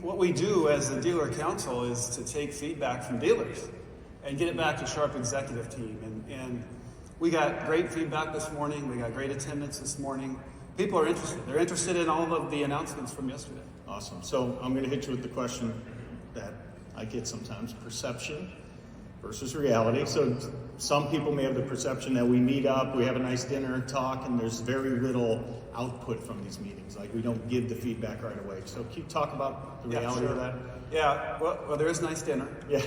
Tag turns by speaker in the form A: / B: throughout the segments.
A: what we do as the dealer council is to take feedback from dealers and get it back to Sharp executive team. And we got great feedback this morning. We got great attendance this morning. People are interested. They're interested in all of the announcements from yesterday.
B: Awesome. So I'm going to hit you with the question that I get sometimes: perception versus reality. So some people may have the perception that we meet up, we have a nice dinner and talk, and there's very little output from these meetings. Like, we don't give the feedback right away. So can you talk about the reality of that?
A: Yeah. Well, there is nice dinner.
B: Yeah.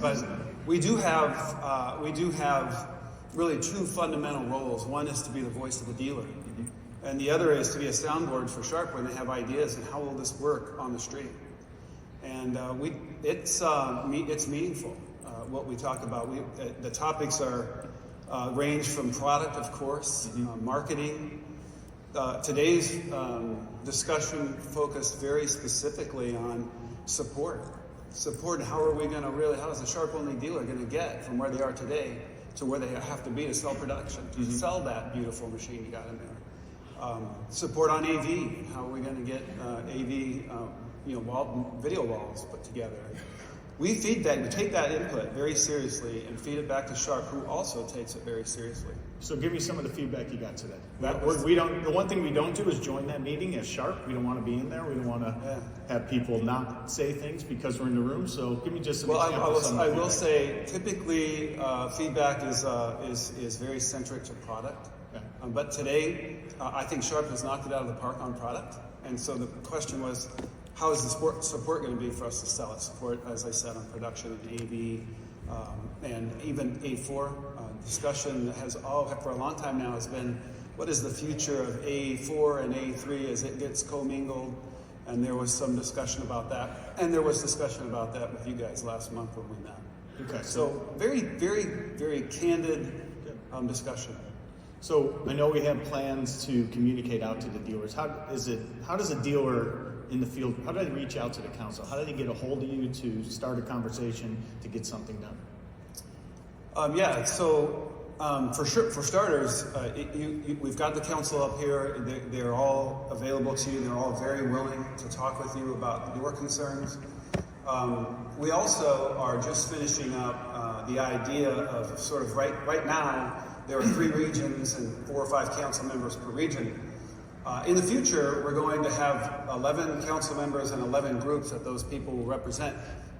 A: But we do have really two fundamental roles. One is to be the voice of the dealer, and the other is to be a soundboard for Sharp when they have ideas and how will this work on the street. And it's meaningful. What we talk about. The topics are range from product, of course, marketing. Today's discussion focused very specifically on support. Support, and how is a Sharp-only dealer going to get from where they are today to where they have to be to sell production, to sell that beautiful machine you got in there. Support on AV. How are we going to get AV, video walls put together? We take that input very seriously and feed it back to Sharp, who also takes it very seriously.
B: So give me some of the feedback you got today. The one thing we don't do is join that meeting as Sharp. We don't want to be in there. We don't want to have people not say things because we're in the room. So give me just some examples.
A: I will say, typically feedback is very centric to product. Okay. But today, I think Sharp has knocked it out of the park on product. And so the question was, how is the support going to be for us to sell it? Support, as I said, on production of AV and even A4. Discussion for a long time now has been, what is the future of A4 and A3 as it gets commingled? And there was some discussion about that. And there was discussion about that with you guys last month when we met.
B: Okay.
A: So very, very, very candid discussion.
B: So I know we have plans to communicate out to the dealers. How does a dealer in the field, how do they reach out to the council? How do they get a hold of you to start a conversation to get something done?
A: For starters, we've got the council up here. They're all available to you. They're all very willing to talk with you about your concerns. We also are just finishing up the idea of sort of right now, there are 3 regions and 4 or 5 council members per region. In the future, we're going to have 11 council members and 11 groups that those people will represent.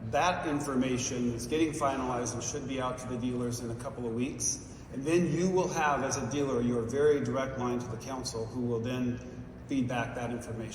A: That information is getting finalized and should be out to the dealers in a couple of weeks. And then you will have, as a dealer, your very direct line to the council, who will then feed back that information.